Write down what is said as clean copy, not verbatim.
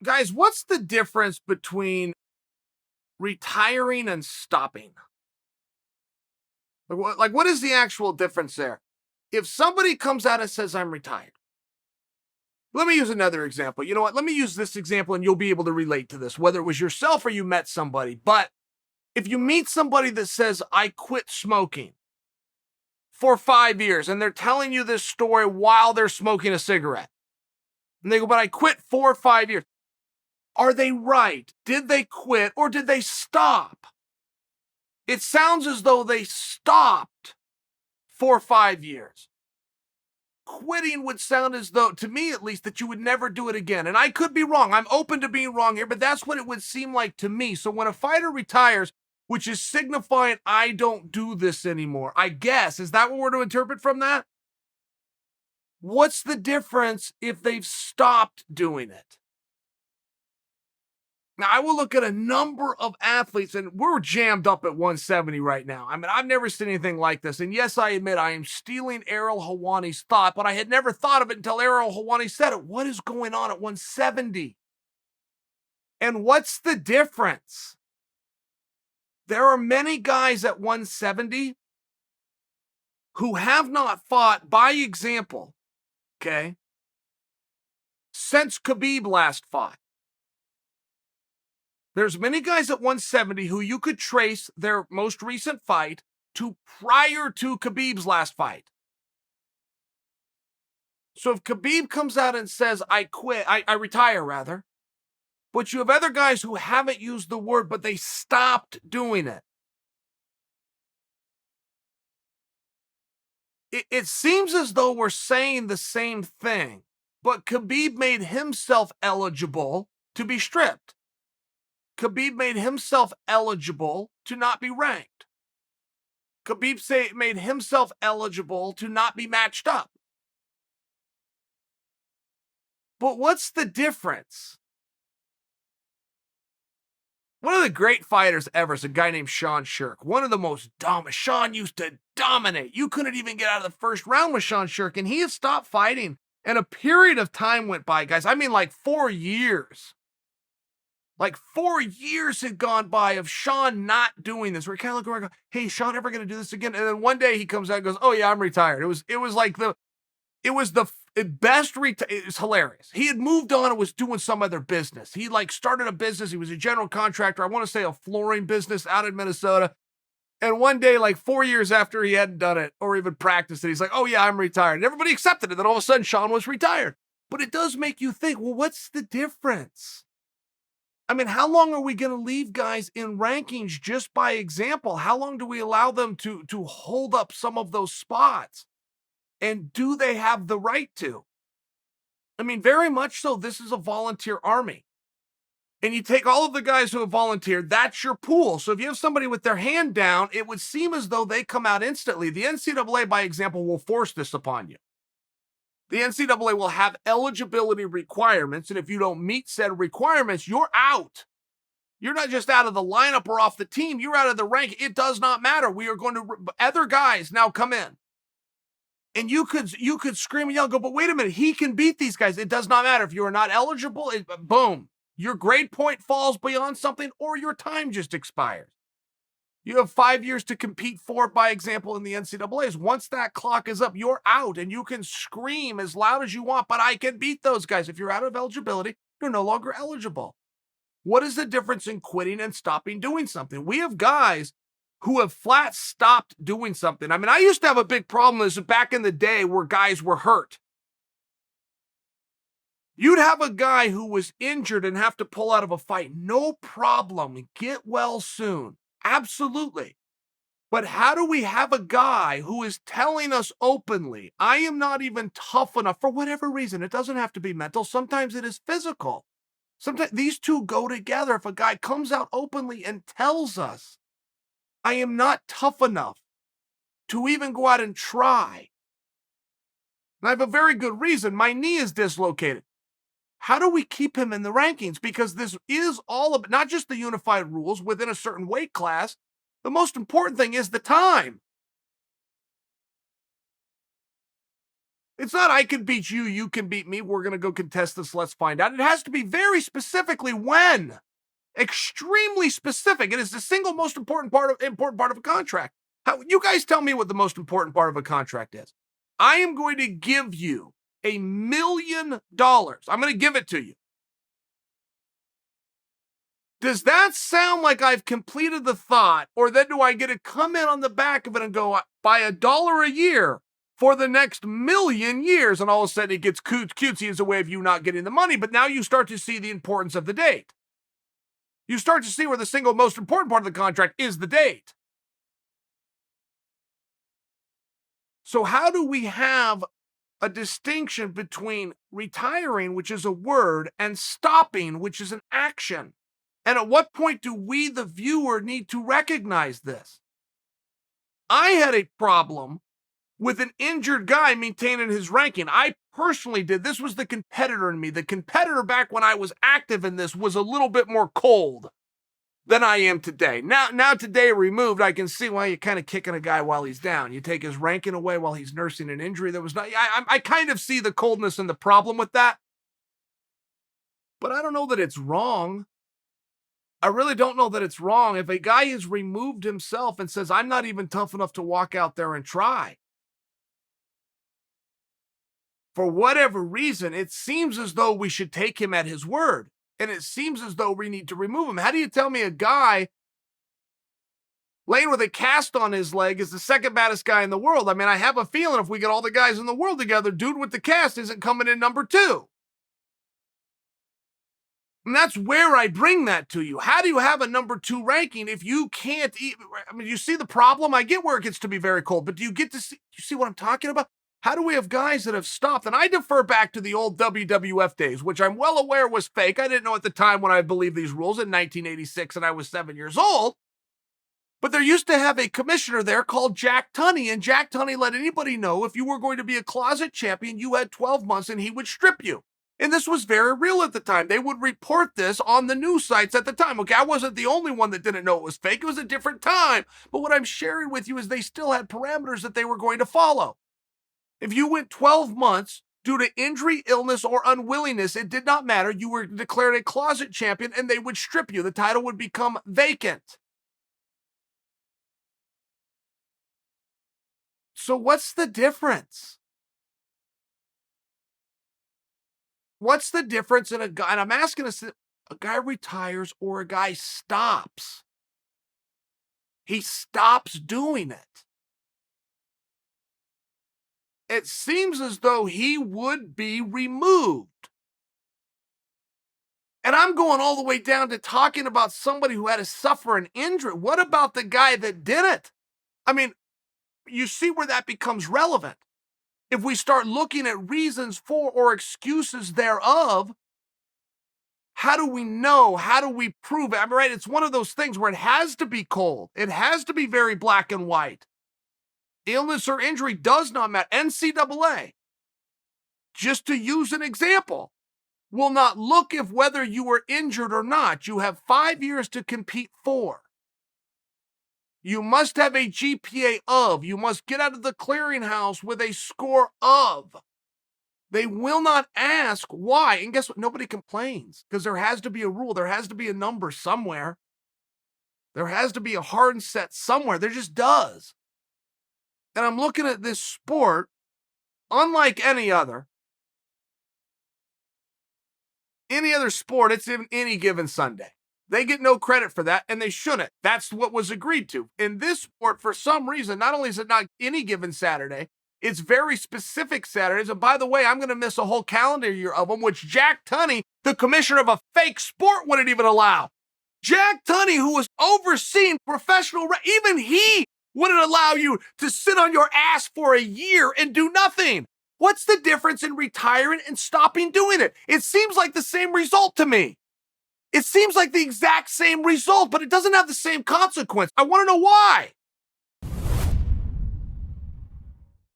Guys, what's the difference between retiring and stopping? What is the actual difference there? If somebody comes out and says, I'm retired, let me use another example. You know what? Let me use this example and you'll be able to relate to this, whether it was yourself or you met somebody. But if you meet somebody that says, I quit smoking for 5 years, and they're telling you this story while they're smoking a cigarette, and they go, but I quit 4 or 5 years. Are they right? Did they quit or did they stop? It sounds as though they stopped for 5 years. Quitting would sound as though, to me at least, that you would never do it again. And I could be wrong. I'm open to being wrong here, but that's what it would seem like to me. So when a fighter retires, which is signifying I don't do this anymore, I guess, is that what we're to interpret from that? What's the difference if they've stopped doing it? Now, I will look at a number of athletes, and we're jammed up at 170 right now. I mean, I've never seen anything like this. And yes, I admit I am stealing Ariel Helwani's thought, but I had never thought of it until Ariel Helwani said it. What is going on at 170? And what's the difference? There are many guys at 170 who have not fought by example, okay, since Khabib last fought. There's many guys at 170 who you could trace their most recent fight to prior to Khabib's last fight. So if Khabib comes out and says, I quit, I retire rather, but you have other guys who haven't used the word, but they stopped doing it. It seems as though we're saying the same thing, but Khabib made himself eligible to be stripped. Khabib made himself eligible to not be ranked. Khabib made himself eligible to not be matched up. But what's the difference? One of the great fighters ever is a guy named Sean Shirk. One of the most dominant. Sean used to dominate. You couldn't even get out of the first round with Sean Shirk, and he had stopped fighting. And a period of time went by, guys. I mean, like 4 years. Like 4 years had gone by of Sean not doing this. We're kind of looking around, hey, is Sean ever going to do this again? And then one day he comes out and goes, oh yeah, I'm retired. It was the best. It was hilarious. He had moved on and was doing some other business. He started a business. He was a general contractor. I want to say a flooring business out in Minnesota. And one day, 4 years after he hadn't done it or even practiced it, he's like, oh yeah, I'm retired. And everybody accepted it. Then all of a sudden Sean was retired. But it does make you think, well, what's the difference? I mean, how long are we going to leave guys in rankings just by example? How long do we allow them to hold up some of those spots? And do they have the right to? I mean, very much so, this is a volunteer army. And you take all of the guys who have volunteered, that's your pool. So if you have somebody with their hand down, it would seem as though they come out instantly. The NCAA, by example, will force this upon you. The NCAA will have eligibility requirements, and if you don't meet said requirements, you're out. You're not just out of the lineup or off the team, you're out of the rank. It does not matter. We are going to, other guys now come in. And you could scream and yell, go, but wait a minute, he can beat these guys. It does not matter. If you are not eligible, boom, your grade point falls beyond something or your time just expires. You have 5 years to compete for, by example, in the NCAAs. Once that clock is up, you're out, and you can scream as loud as you want, but I can beat those guys. If you're out of eligibility, you're no longer eligible. What is the difference in quitting and stopping doing something? We have guys who have flat stopped doing something. I mean, I used to have a big problem this back in the day where guys were hurt. You'd have a guy who was injured and have to pull out of a fight. No problem. Get well soon. Absolutely. But how do we have a guy who is telling us openly, I am not even tough enough for whatever reason? It doesn't have to be mental. Sometimes it is physical. Sometimes these two go together. If a guy comes out openly and tells us, I am not tough enough to even go out and try. And I have a very good reason. My knee is dislocated. How do we keep him in the rankings? Because this is all about not just the unified rules within a certain weight class. The most important thing is the time. It's not I can beat you, you can beat me, we're going to go contest this, let's find out. It has to be very specifically when. Extremely specific. It is the single most important part of a contract. You guys tell me what the most important part of a contract is. I am going to give you $1 million. I'm going to give it to you. Does that sound like I've completed the thought, or then do I get to come in on the back of it and go by $1 a year for the next 1,000,000 years, and all of a sudden it gets cutesy as a way of you not getting the money, but now you start to see the importance of the date. You start to see where the single most important part of the contract is the date. So how do we have a distinction between retiring, which is a word, and stopping, which is an action? And at what point do we, the viewer, need to recognize this? I had a problem with an injured guy maintaining his ranking. I personally did. This was the competitor in me. The competitor back when I was active in this was a little bit more cold than I am today. Now today removed, I can see why you're kind of kicking a guy while he's down. You take his ranking away while he's nursing an injury that was not. I kind of see the coldness and the problem with that. But I don't know that it's wrong. I really don't know that it's wrong. If a guy has removed himself and says, I'm not even tough enough to walk out there and try, for whatever reason, it seems as though we should take him at his word. And it seems as though we need to remove him. How do you tell me a guy laying with a cast on his leg is the second baddest guy in the world? I mean, I have a feeling if we get all the guys in the world together, dude with the cast isn't coming in number 2. And that's where I bring that to you. How do you have a number 2 ranking if you can't I mean, you see the problem? I get where it gets to be very cold, but do you see what I'm talking about? How do we have guys that have stopped? And I defer back to the old WWF days, which I'm well aware was fake. I didn't know at the time when I believed these rules in 1986 and I was 7 years old. But there used to have a commissioner there called Jack Tunney, and Jack Tunney let anybody know if you were going to be a closet champion, you had 12 months and he would strip you. And this was very real at the time. They would report this on the news sites at the time. Okay, I wasn't the only one that didn't know it was fake. It was a different time. But what I'm sharing with you is they still had parameters that they were going to follow. If you went 12 months due to injury, illness, or unwillingness, it did not matter. You were declared a closet champion and they would strip you. The title would become vacant. So what's the difference? What's the difference in a guy? And I'm asking us, a guy retires or a guy stops. He stops doing it. It seems as though he would be removed. And I'm going all the way down to talking about somebody who had to suffer an injury. What about the guy that did it? I mean, you see where that becomes relevant. If we start looking at reasons for or excuses thereof, how do we know? How do we prove it? I'm right. It's one of those things where it has to be cold. It has to be very black and white. Illness or injury does not matter. NCAA, just to use an example, will not look if whether you were injured or not. You have 5 years to compete for. You must have a GPA of. You must get out of the clearinghouse with a score of. They will not ask why. And guess what? Nobody complains because there has to be a rule. There has to be a number somewhere. There has to be a hard and set somewhere. There just does. And I'm looking at this sport, unlike any other sport, it's in any given Sunday. They get no credit for that, and they shouldn't. That's what was agreed to. In this sport, for some reason, not only is it not any given Saturday, it's very specific Saturdays. And by the way, I'm going to miss a whole calendar year of them, which Jack Tunney, the commissioner of a fake sport, wouldn't even allow. Jack Tunney, who was overseeing professional, even he wouldn't allow you to sit on your ass for a year and do nothing. What's the difference in retiring and stopping doing it? It seems like the same result to me. It seems like the exact same result, but it doesn't have the same consequence. I want to know why.